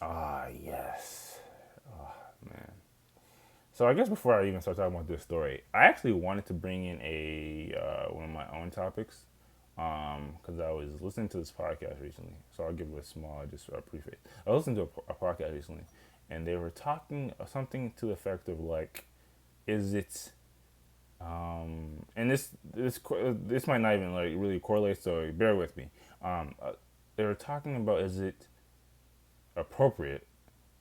Ah, yes. Oh, man. So I guess before I even start talking about this story, I actually wanted to bring in a one of my own topics because I was listening to this podcast recently. So I'll give it a small just preface. I listened to a podcast recently, and they were talking something to the effect of like, is it and this might not even like really correlate, so bear with me. They were talking about, is it appropriate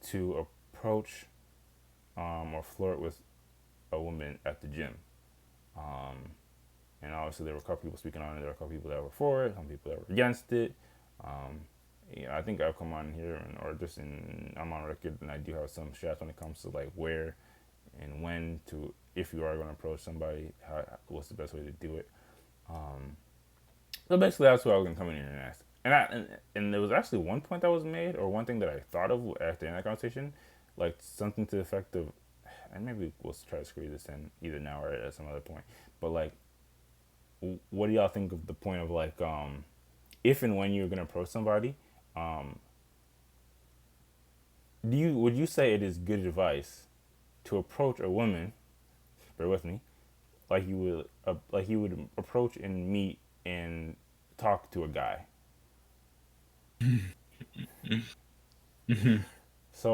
to approach or flirt with a woman at the gym? Um, and obviously there were a couple people speaking on it. There were a couple people that were for it, some people that were against it. Um, I think I've come on here or just I'm on record, and I do have some straps when it comes to like where and when to, if you are going to approach somebody, what's the best way to do it. Um, so basically, that's what I was going to come in here and ask. And there was actually one point that was made, or one thing that I thought of after in that conversation, like something to the effect of, and maybe we'll try to squeeze this in either now or at some other point. But like, what do y'all think of the point of like, if and when you're gonna approach somebody, um, would you say it is good advice to approach a woman? Bear with me, like you would approach and meet and talk to a guy. So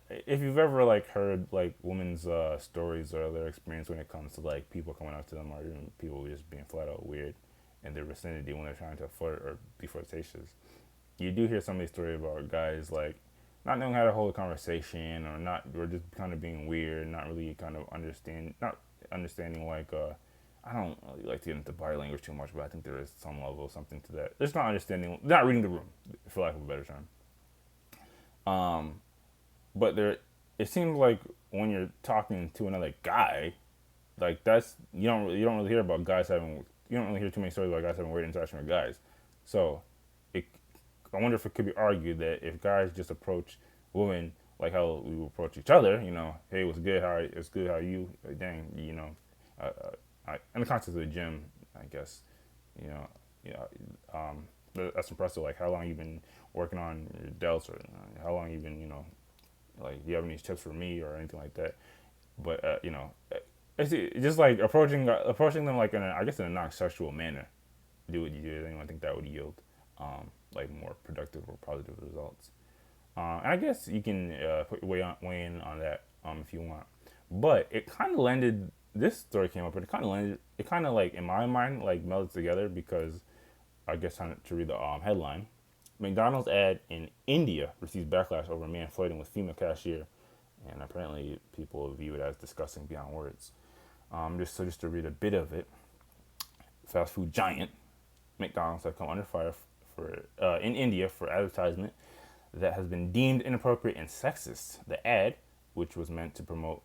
if you've ever like heard like women's stories or their experience when it comes to like people coming up to them or even people just being flat out weird in their vicinity when they're trying to flirt or be flirtatious, you do hear some of these stories about guys like not knowing how to hold a conversation or just kind of being weird, not really kind of not understanding like I don't really like to get into body language too much, but I think there is some level of something to that. There's not understanding, not reading the room, for lack of a better term. Um, but there, it seems like when you're talking to another guy, like that's you don't really hear about guys having you don't really hear too many stories about guys having weird interaction with guys. So, it I wonder if it could be argued that if guys just approach women like how we approach each other, hey, what's good? It's good? How you? Dang, in the context of the gym, I guess, you know, you know, that's impressive. Like how long you been working on your delts, or how long you been, like, do you have any tips for me or anything like that? But it's just like approaching them like I guess in a non-sexual manner. Do anyone think that would yield like more productive or positive results? And I guess you can weigh in on that if you want. But it kind of landed. This story came up, but it kind of landed. It kind of like in my mind like melded together because I guess time to read the headline. McDonald's ad in India receives backlash over man flirting with female cashier, and apparently people view it as disgusting beyond words. Just to read a bit of it, fast food giant McDonald's have come under fire for in India for advertisement that has been deemed inappropriate and sexist. The ad, which was meant to promote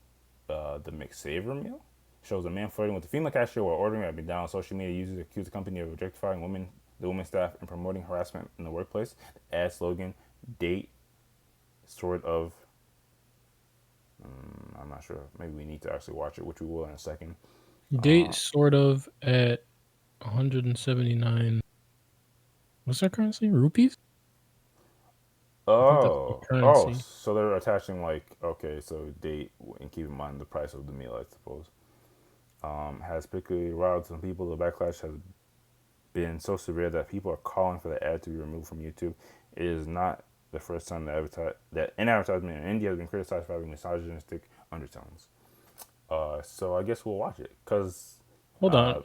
the McSaver meal, shows a man flirting with a female cashier while ordering at McDonald's. Social media users accuse the company of objectifying the women staff, and promoting harassment in the workplace. The ad slogan, date, sort of. I'm not sure. Maybe we need to actually watch it, which we will in a second. Date sort of at 179. What's our currency? Rupees? I think that's the currency. So they're attaching like, okay, so date and keep in mind the price of the meal, I suppose. Has particularly riled some people. The backlash has been so severe that people are calling for the ad to be removed from YouTube. It is not the first time that an advertisement in India has been criticized for having misogynistic undertones. So I guess we'll watch it because Hold on. uh, go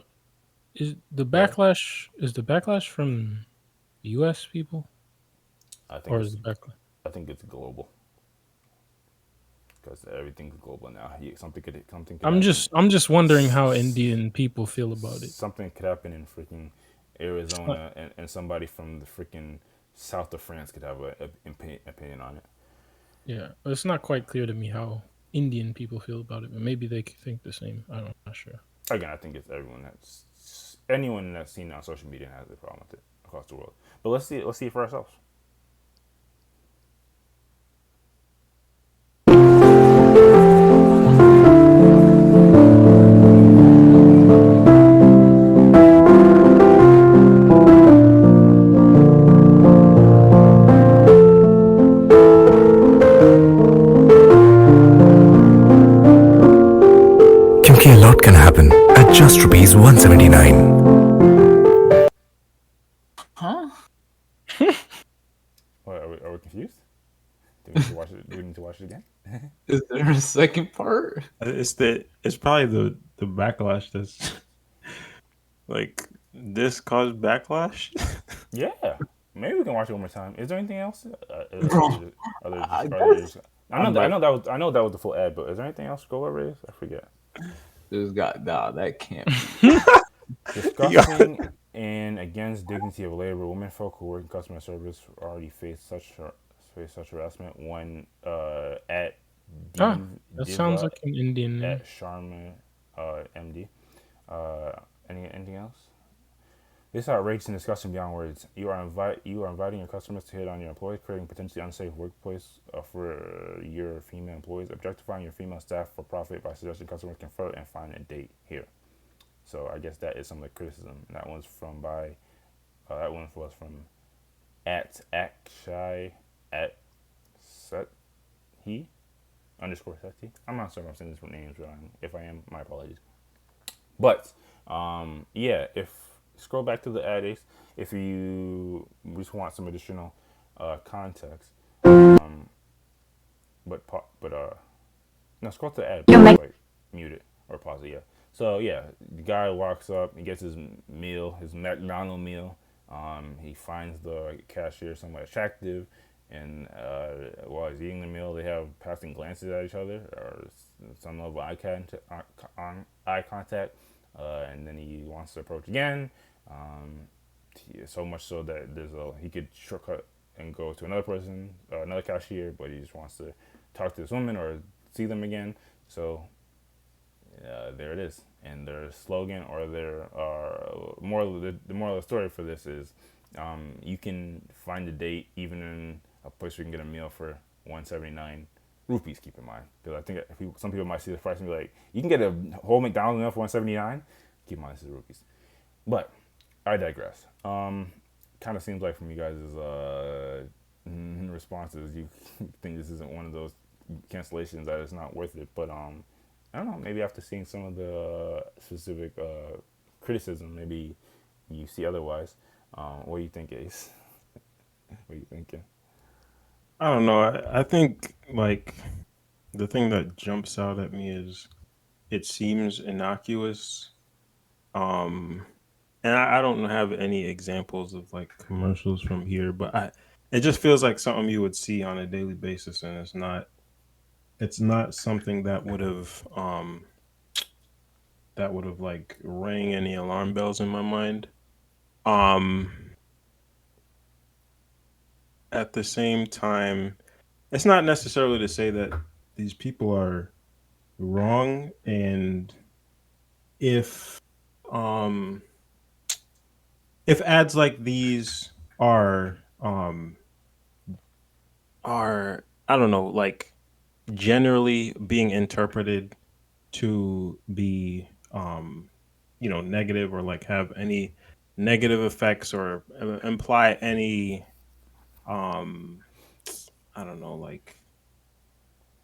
Is the backlash from US people I think or is it's the backlash? I think it's global because everything's global now. Something could happen. I'm just wondering how Indian people feel about it. Something could happen in freaking It's not, Arizona, and somebody from the freaking south of France could have an opinion on it. yeah, it's not quite clear to me how Indian people feel about it, but maybe they think the same. I'm not sure. Again, I think it's anyone that's seen it on social media has a problem with it across the world. But let's see it for ourselves. just rupees 179. Huh? What, are we confused? Do we need to watch it? Do we need to watch it again? Is there a second part? It's probably the backlash that's like this caused backlash. Yeah, maybe we can watch it one more time. Is there anything else? Bro, I guess I know that was the full ad, but is there anything else? Go over this. I forget. this got that can't be. Disgusting and against dignity of labor. Women folk who work in customer service already face such harassment when at Ah, that sounds Diva like an Indian. at Sharma MD. Uh, anything else? This outrageous and disgusting beyond words. You are inviting your customers to hit on your employees, creating potentially unsafe workplace for your female employees, objectifying your female staff for profit by suggesting customers can flirt and find a date here. So I guess that is some of the criticism. That one's from that one was from at Akshay at Sethi underscore Sethi. I'm not sure if I'm saying these names wrong. If I am, my apologies. But yeah, if scroll back to the ad ace, if you just want some additional context, no, scroll to the ad, like mute it or pause it. Yeah. So yeah, the guy walks up, he gets his meal, his McDonald's meal. He finds the cashier somewhat attractive, and while he's eating the meal, they have passing glances at each other or some level of eye contact, and then he wants to approach again. So much so that he could shortcut and go to another person, another cashier, but he just wants to talk to this woman or see them again. So there it is. And their slogan or their the moral of the story for this is you can find a date even in a place where you can get a meal for 179 rupees. Keep in mind, because I think some people might see the price and be like, you can get a whole McDonald's meal for 179. Keep in mind this is rupees. But I digress. Kind of seems like from you guys' responses, you think this isn't one of those cancellations that it's not worth it. But I don't know. Maybe after seeing some of the specific criticism, maybe you see otherwise. What do you think, Ace? What are you thinking? I don't know. I think like the thing that jumps out at me is it seems innocuous. Um, and I don't have any examples of like commercials from here, but it just feels like something you would see on a daily basis, and it's not something that would have like rang any alarm bells in my mind. Um, at the same time, it's not necessarily to say that these people are wrong, and if um if ads like these are are I don't know, like generally being interpreted to be negative or like have any negative effects or imply any um I don't know, like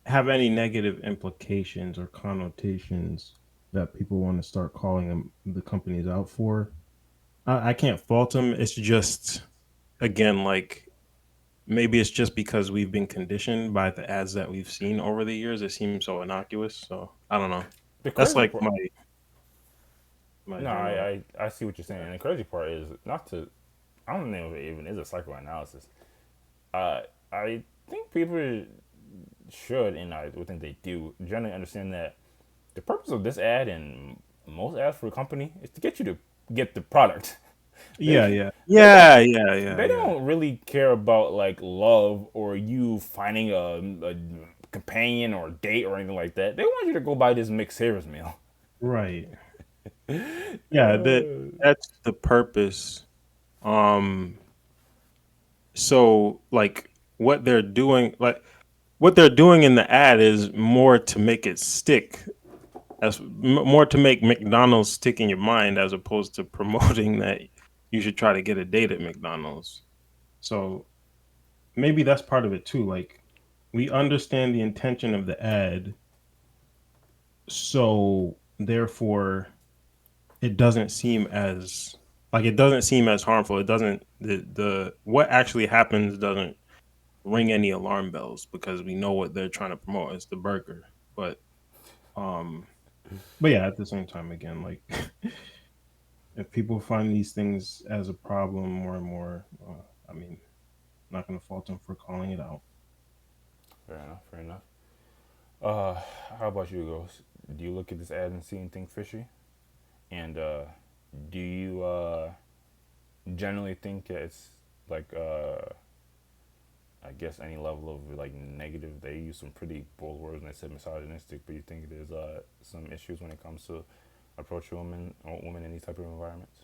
have any negative implications or connotations that people want to start calling them the companies out for. I can't fault them. It's just again like maybe it's just because we've been conditioned by the ads that we've seen over the years. It seems so innocuous. So I don't know. The That's crazy like part. my No, general. I see what you're saying. And the crazy part is not to. I don't know if it even is a psychoanalysis. I think people should, and I would think they do, generally understand that the purpose of this ad and most ads for a company is to get you to get the product. Yeah, They yeah, they don't yeah, yeah, yeah, they yeah. don't really care about like love or you finding a companion or date or anything like that. They want you to go buy this McSavers meal. Right. Yeah, that's the purpose. Um, so like what they're doing in the ad is more to make it stick, more to make McDonald's stick in your mind as opposed to promoting that you should try to get a date at McDonald's. So maybe that's part of it too. Like we understand the intention of the ad, so therefore it doesn't seem as harmful. It doesn't the what actually happens doesn't ring any alarm bells because we know what they're trying to promote is the burger. But um but yeah, at the same time again, like if people find these things as a problem more and more, I mean, I'm not gonna fault them for calling it out. Fair enough. Fair enough. How about you, Ghost? Do you look at this ad and see anything fishy? And do you generally think that it's like I guess any level of like negative? They use some pretty bold words when they said misogynistic, but you think there's some issues when it comes to approaching women in these type of environments?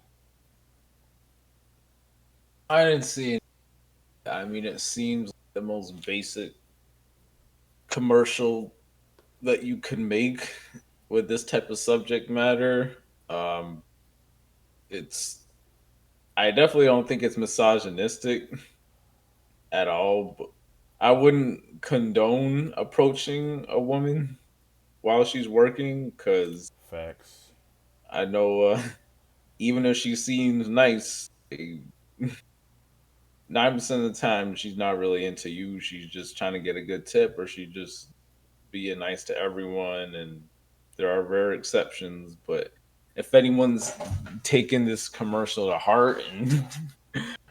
I didn't see it. I mean, it seems like the most basic commercial that you can make with this type of subject matter. Um, it's I definitely don't think it's misogynistic at all. But I wouldn't condone approaching a woman while she's working because Facts. I know even if she seems nice, 9% of the time she's not really into you. She's just trying to get a good tip, or she just being nice to everyone. And there are rare exceptions, but if anyone's taking this commercial to heart and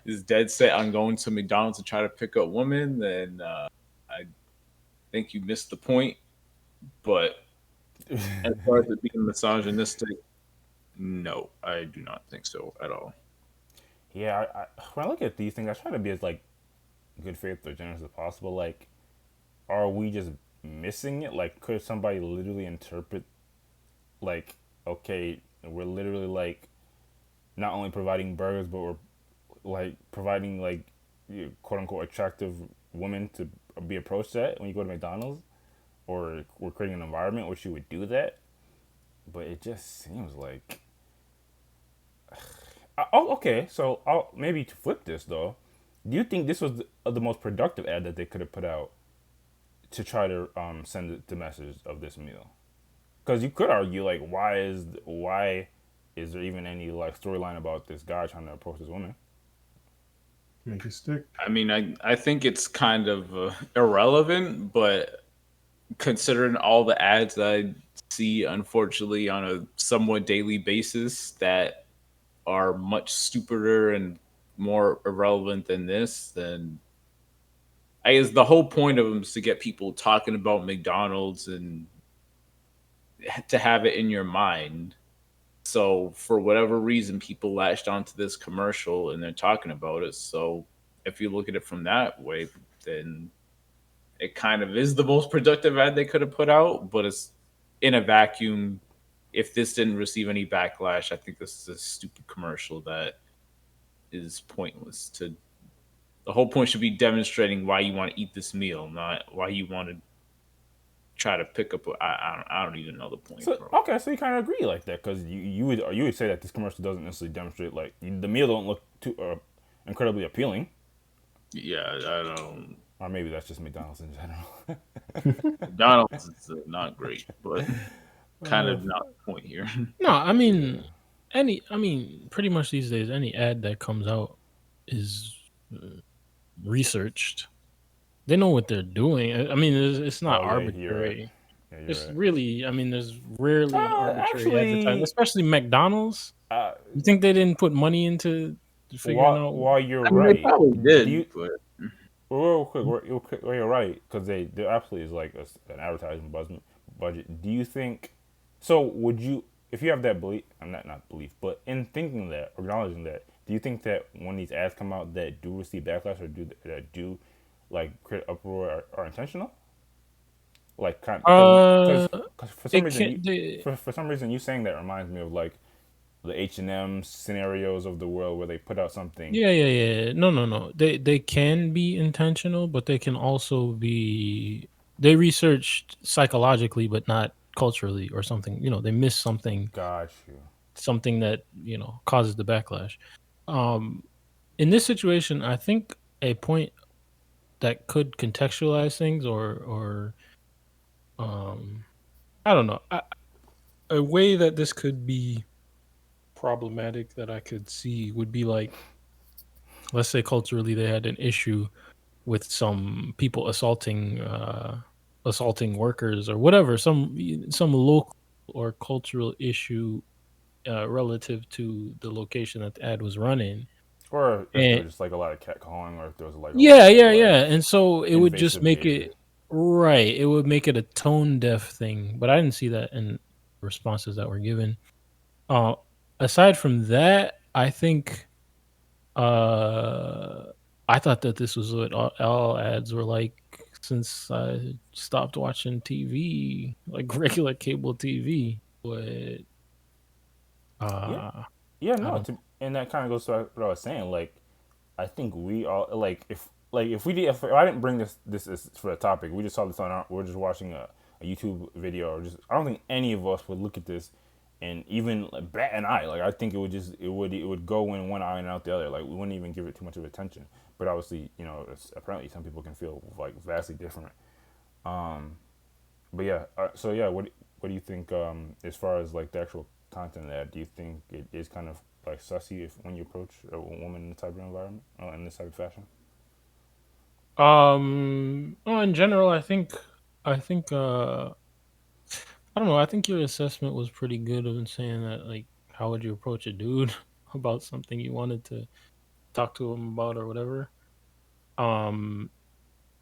is dead set on going to McDonald's to try to pick up women, then I think you missed the point. But as far as it being misogynistic, no, I do not think so at all. Yeah, when I look at these things, I try to be as like good faith or generous as possible. Like, are we just missing it? Like, could somebody literally interpret like, okay, we're literally like not only providing burgers, but we're like providing like quote unquote attractive women to be approached at when you go to McDonald's, or we're creating an environment where she would do that. But it just seems like oh, okay. So maybe to flip this though, do you think this was the most productive ad that they could have put out to try to send the message of this meal? Because you could argue like why is there even any like storyline about this guy trying to approach this woman? Make it stick. I mean, I think it's kind of irrelevant, but considering all the ads that I see, unfortunately, on a somewhat daily basis that are much stupider and more irrelevant than this, then I guess the whole point of them is to get people talking about McDonald's and to have it in your mind. So for whatever reason, people latched onto this commercial and they're talking about it. So if you look at it from that way, then it kind of is the most productive ad they could have put out. But it's in a vacuum. If this didn't receive any backlash, I think this is a stupid commercial that is pointless. To the whole point should be demonstrating why you want to eat this meal, not why you want to try to pick up. I don't even know the point, So bro. okay, so you kind of agree like that because you would say that this commercial doesn't necessarily demonstrate like the meal don't look too incredibly appealing, Yeah, I don't. or maybe that's just McDonald's in general. McDonald's is not great, but kind of not the point here. No, I Yeah. mean, pretty much these days, any ad that comes out is researched. They know what they're doing. I mean, it's not Oh yeah, you're right. arbitrary. Yeah, you're It's right. really, I mean, there's rarely arbitrary advertising, Actually, especially McDonald's. uh, You think they didn't put money into figuring out? while you're I mean, they right, probably do did, you but real quick, you're right because there absolutely is like an advertising budget. Do you think so? Would you, if you have that belief, I'm not belief, but in thinking that, acknowledging that, do you think that when these ads come out that do receive backlash or do like create uproar are intentional? Like kind Uh, because for some it reason can't. They, for some reason you saying that reminds me of like the H&M scenarios of the world where they put out something. yeah, yeah, yeah. No, no, no. They can be intentional, but they can also be. They researched psychologically, but not culturally or something. They miss Got you. something that causes the backlash. Um, in this situation, I think a point that could contextualize things, or um, I don't know, a way that this could be problematic that I could see would be like, let's say culturally they had an issue with some people assaulting workers or whatever, some local or cultural issue relative to the location that the ad was running. Or if there And was just like a lot of catcalling, or if there was like a yeah, lot of yeah, like yeah. And so it would just invasive make behavior. it right. It would make it a tone deaf thing. But I didn't see that in responses that were given. Uh, aside from that, I think uh, I thought that this was what all ads were like since I stopped watching TV, like regular cable TV. But Yeah, uh, yeah, I no. don't. And that kind of goes to what I was saying. Like, I think we all if I didn't bring this as for a topic, we just saw this on we're just watching a YouTube video, or just I don't think any of us would look at this and even like, bat an eye. Like, I think it would go in one eye and out the other. Like, we wouldn't even give it too much of attention. But obviously, apparently some people can feel like vastly different. Um, but yeah, so yeah, what do you think, as far as like the actual content of that? Do you think it is kind of like sussy if when you approach a woman in this type of environment, in this type of fashion? Well, in general, I think, I don't know. I think your assessment was pretty good in saying that, like, how would you approach a dude about something you wanted to talk to him about or whatever. Um,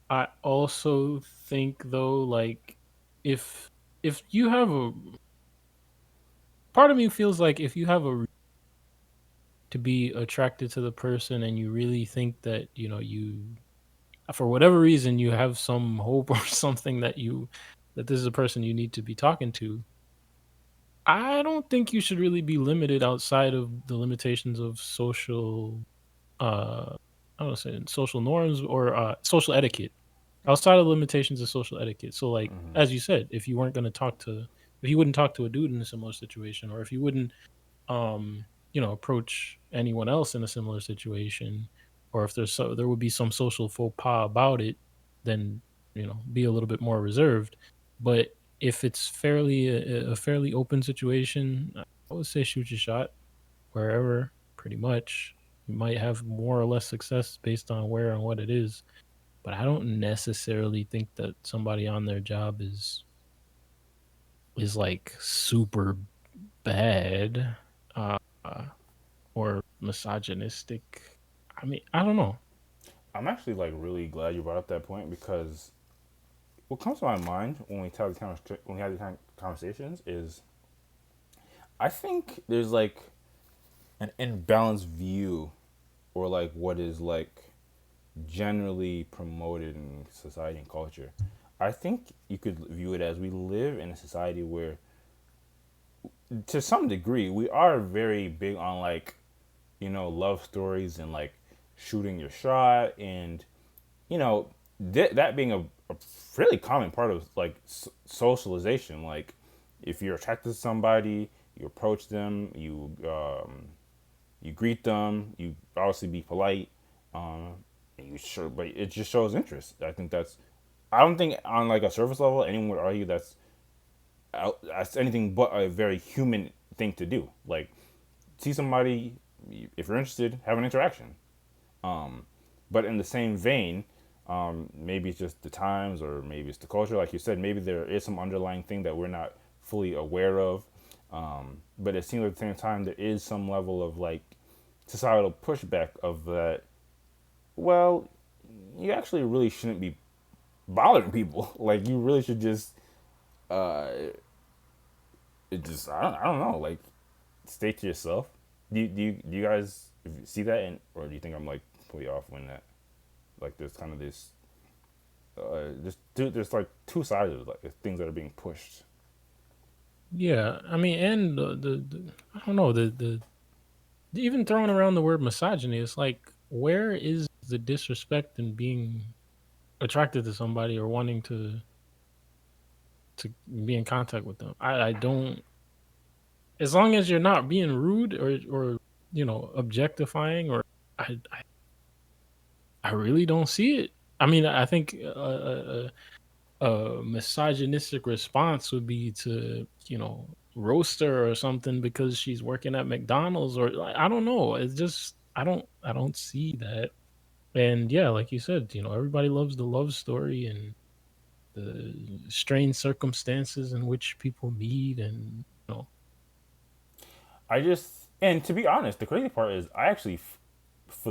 I also think though, like, if if you have a part of me feels like if you have to be attracted to the person and you really think that you for whatever reason you have some hope or something that this is a person you need to be talking to. I don't think you should really be limited outside of the limitations of social I don't say social norms or social etiquette. Outside of the limitations of social etiquette. So like Mm-hmm. as you said, if you wouldn't talk to a dude in a similar situation, or if you wouldn't approach anyone else in a similar situation, or if there would be some social faux pas about it, then be a little bit more reserved. But if it's a fairly open situation, I would say shoot your shot wherever, pretty much. You might have more or less success based on where and what it is, but I don't necessarily think that somebody on their job is like super bad. Uh, or misogynistic. I mean, I don't know. I'm actually like really glad you brought up that point, because what comes to my mind when we have these kind of conversations is I think there's like an imbalanced view, or like what is like generally promoted in society and culture. I think you could view it as we live in a society where, to some degree, we are very big on like, love stories and like shooting your shot, and that being a fairly common part of like socialization. Like, if you're attracted to somebody, you approach them, you greet them, you obviously be polite, and you sure, but it just shows interest. I think that's. I don't think on like a surface level anyone would argue that's anything but a very human thing to do. Like, see somebody, if you're interested, have an interaction. But in the same vein, maybe it's just the times, or maybe it's the culture. Like you said, maybe there is some underlying thing that we're not fully aware of. But it seems at the same time there is some level of like societal pushback of that. Well, you actually really shouldn't be bothering people. Like, you really should just, uh, I don't know, like, stay to yourself. Do you guys see that, or do you think I'm like completely off when that, like, there's kind of this, there's like two sides of like things that are being pushed. Yeah, I mean, and I don't know even throwing around the word misogyny. It's like, where is the disrespect in being attracted to somebody or wanting to be in contact with them? I don't. As long as you're not being rude or objectifying, or I really don't see it. I mean, I think a misogynistic response would be to roast her or something because she's working at McDonald's, or like, I don't know. It's just I don't see that. And yeah, like you said, everybody loves the love story and the strange circumstances in which people meet, and I just, and to be honest, the crazy part is I actually, for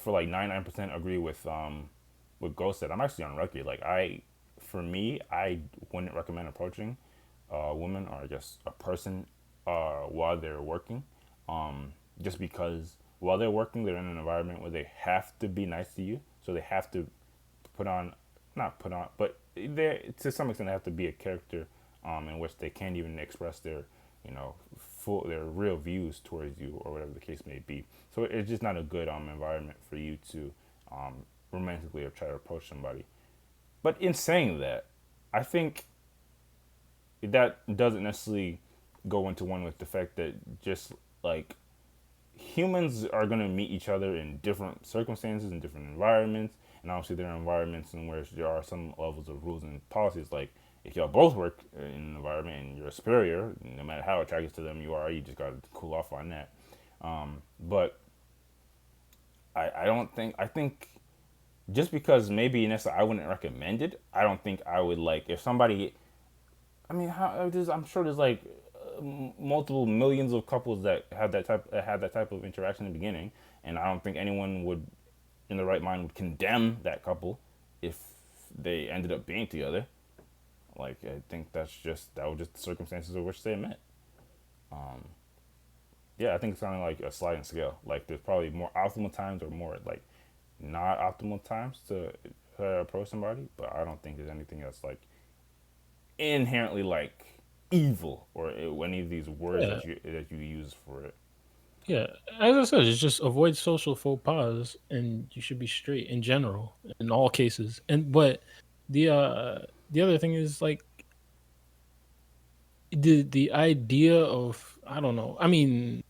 like 99% agree with what Ghost said. I'm actually on record. Like for me, I wouldn't recommend approaching a woman or just a person while they're working, just because while they're working, they're in an environment where they have to be nice to you, so they have to put on, not put on, but they to some extent they have to be a character, in which they can't even express their, their real views towards you or whatever the case may be. So it's just not a good environment for you to romantically or try to approach somebody. But in saying that, I think that doesn't necessarily go into one with the fact that just like humans are going to meet each other in different circumstances and different environments, and obviously there are environments in which there are some levels of rules and policies. Like if y'all both work in an environment and you're a superior, no matter how attractive to them you are, you just got to cool off on that. But I don't think, I think just because maybe necessarily I wouldn't recommend it, I don't think I would, like, if somebody, I mean, I'm sure there's like multiple millions of couples that had that type of interaction in the beginning, and I don't think anyone would, in the right mind, would condemn that couple if they ended up being together. Like I think that was just the circumstances of which they met. Yeah, I think it's kind of like a sliding scale. Like there's probably more optimal times or more like not optimal times to approach somebody, but I don't think there's anything that's like inherently like evil or any of these words yeah, that you use for it. yeah. As I said, it's just avoid social faux pas, and you should be straight in general in all cases. And but the uh the other thing is like the idea of, I don't know. I mean,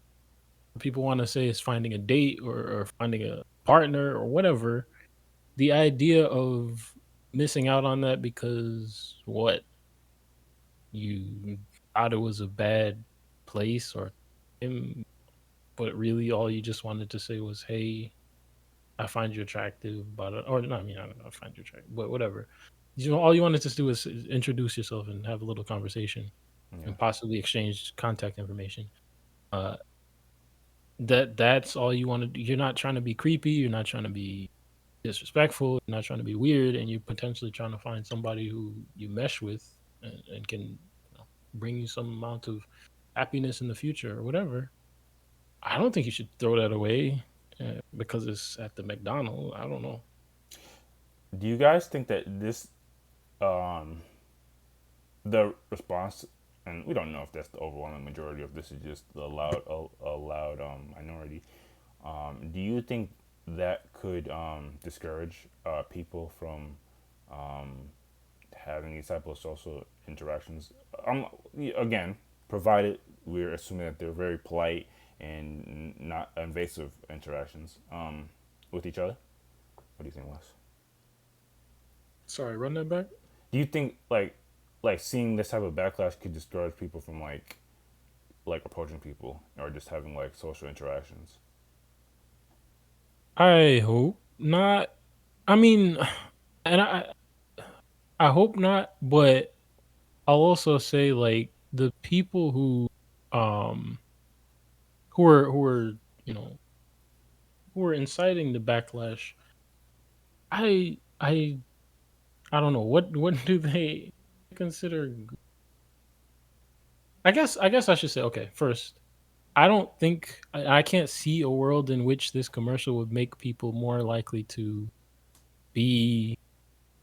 people want to say it's finding a date, or finding a partner or whatever. The idea of missing out on that because what, you thought it was a bad place or him, but really all you just wanted to say was, "Hey, I find you attractive," but or no, I mean, I don't know, I find you attractive, but whatever. All you wanted to do is introduce yourself and have a little conversation Yeah. and possibly exchange contact information. Uh, that's all you want to do. You're not trying to be creepy. You're not trying to be disrespectful. You're not trying to be weird, and you're potentially trying to find somebody who you mesh with, and can bring you some amount of happiness in the future or whatever. I don't think you should throw that away because it's at the McDonald's. I don't know. Do you guys think that this um the response, and we don't know if that's the overwhelming majority, of this is just the loud minority. Do you think that could discourage people from having these type of social interactions? Again, provided we're assuming that they're very polite and not invasive interactions with each other. What do you think, Wes? Sorry, run that back. Do you think like seeing this type of backlash could discourage people from like approaching people or just having like social interactions? I hope not. I mean, and I hope not, but I'll also say like the people um who are you know who are inciting the backlash. I I I don't know what do they consider. I guess I should say, okay, first, I don't think I can't see a world in which this commercial would make people more likely be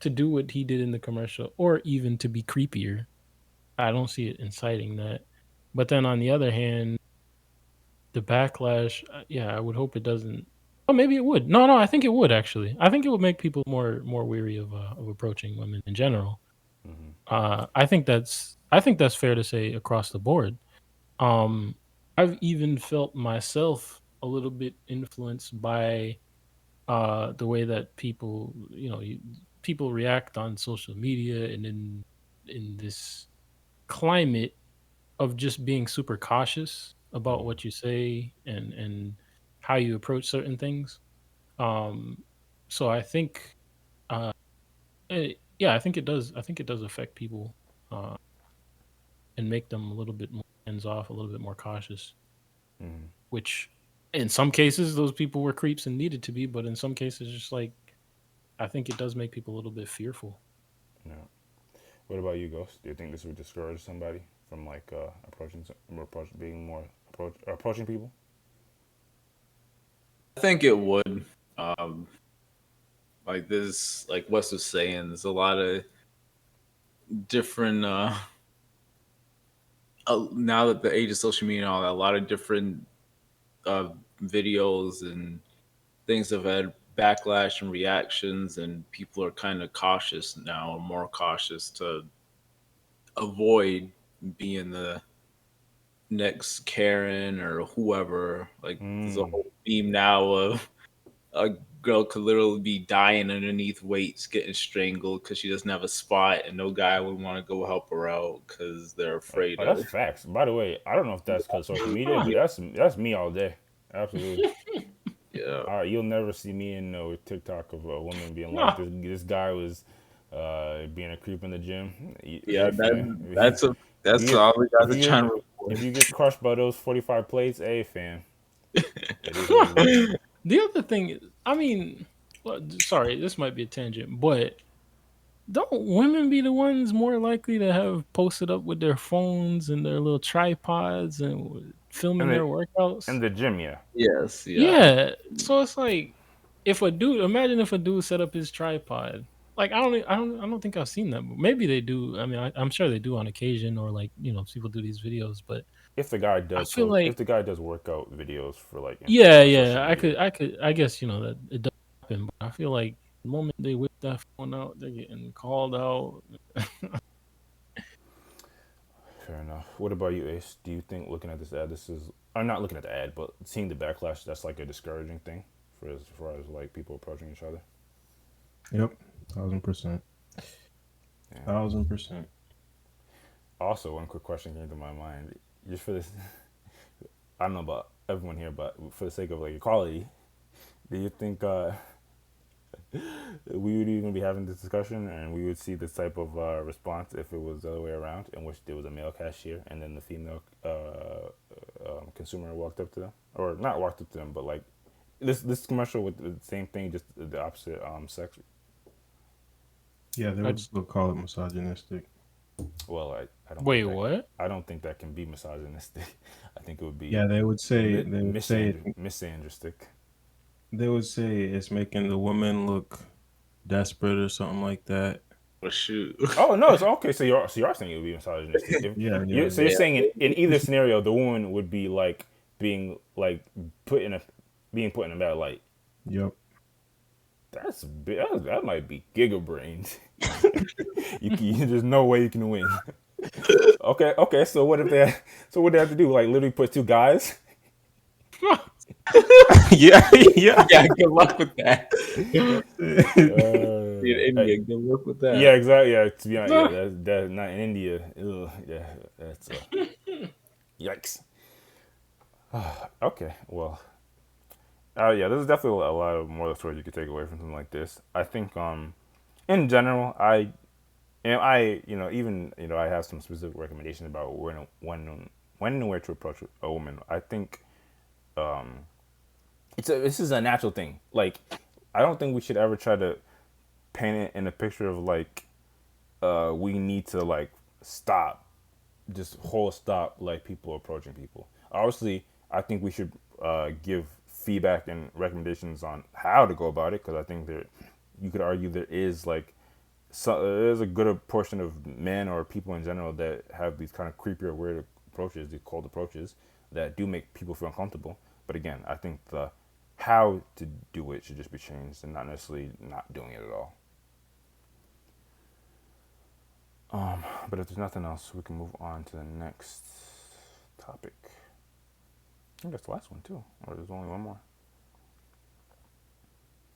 to do what he did in the commercial, or even to be creepier. I don't see it inciting that. But then on the other hand, the backlash, yeah, I would hope it doesn't. Oh, maybe it would. No, no, I think it would actually. I think it would make people more weary of approaching women in general. Mm-hmm. I think that's fair to say across the board. Um, I've even felt myself a little bit influenced by the way that people react on social media, and in this climate of just being super cautious about Mm, what you say and how you approach certain things. Um, so I think, uh, yeah, I think it does. I think it does affect people, uh, and make them a little bit more hands off, a little bit more cautious. mm, Which, in some cases, those people were creeps and needed to be, but in some cases, just like I think it does make people a little bit fearful. yeah. What about you, Ghost? Do you think this would discourage somebody from like being more approaching people? I think it would. Um, like this, like Wes was saying, there's a lot of different. Now that the age of social media and all that, a lot of different uh, videos and things have had backlash and reactions, and people are kind of cautious now, more cautious to avoid being the next Karen or whoever. Like, there's a Mm. whole meme now of a girl could literally be dying underneath weights, getting strangled because she doesn't have a spot, and no guy would want to go help her out because they're afraid Oh, that's of. facts. By the way, I don't know if that's because social media, but Yeah, that's me all day. Absolutely. yeah, All right, you'll never see me in no TikTok of a woman being like, No. this guy was being a creep in the gym. yeah. Hey, fam, if That's you all the if guys are you trying get to if report. you get crushed by those 45 plates, hey, fam, it is what it is. The other thing is, I mean, well, sorry, this might be a tangent, but don't women be the ones more likely to have posted up with their phones and their little tripods and And filming the their workouts? in the gym, yeah. Yes, yeah. Yeah. So it's like if a dude, imagine if a dude set up his tripod. Like I don't think I've seen that. But maybe they do. I mean, I'm sure they do on occasion, or like people do these videos. But If the guy I does feel post, if like the guy does workout videos for like yeah, social yeah, media, I guess that it does happen. But I feel like the moment they whip that phone out, they're getting called out. fair enough. What about you, Ace? Do you think looking at this ad, I'm not looking at the ad, but seeing the backlash, that's like a discouraging thing for as far as like people approaching each other? Yep, 1000%, Yeah. 1000%. Also, one quick question came to my mind, just for this. I don't know about everyone here, but for the sake of like equality, do you think we would even be having this discussion and we would see this type of response if it was the other way around, in which there was a male cashier and then the female consumer walked up to them, or not walked up to them, but like this commercial with the same thing, just the opposite sex? Yeah, they I, would still call it misogynistic. Well, I don't wait, think that what? I don't think that can be misogynistic. I think it would be Yeah, misandristic. they would say it's making the woman look desperate or something like that. Well, shoot. Oh no, it's okay. So you're saying it would be misogynistic. If Yeah, you yeah, so you're yeah. saying in either scenario, the woman would be like being like put in a being put in a bad light. Yep. That might be giga brains. There's no way you can win. Okay. So what they have to do? Like literally put two guys. Yeah, yeah. Yeah, good luck with that. In Hey, India, good luck with yeah, that. exactly. Yeah, to be honest, yeah, that's not in India. Ugh, yeah, that's yikes. Okay, well, yeah, there's definitely a lot of moral stories you could take away from something like this. I think, in general, even I have some specific recommendations about when and where to approach a woman. I think, this is a natural thing. Like, I don't think we should ever try to paint it in a picture of like, we need to like stop, just whole stop like people approaching people. Obviously, I think we should give feedback and recommendations on how to go about it, because I think you could argue there is like there's a good portion of men or people in general that have these kind of creepier, weird approaches, these cold approaches that do make people feel uncomfortable. But again, I think the how to do it should just be changed, and not necessarily not doing it at all. But if there's nothing else, we can move on to the next topic. I think that's the last one too, or there's only one more.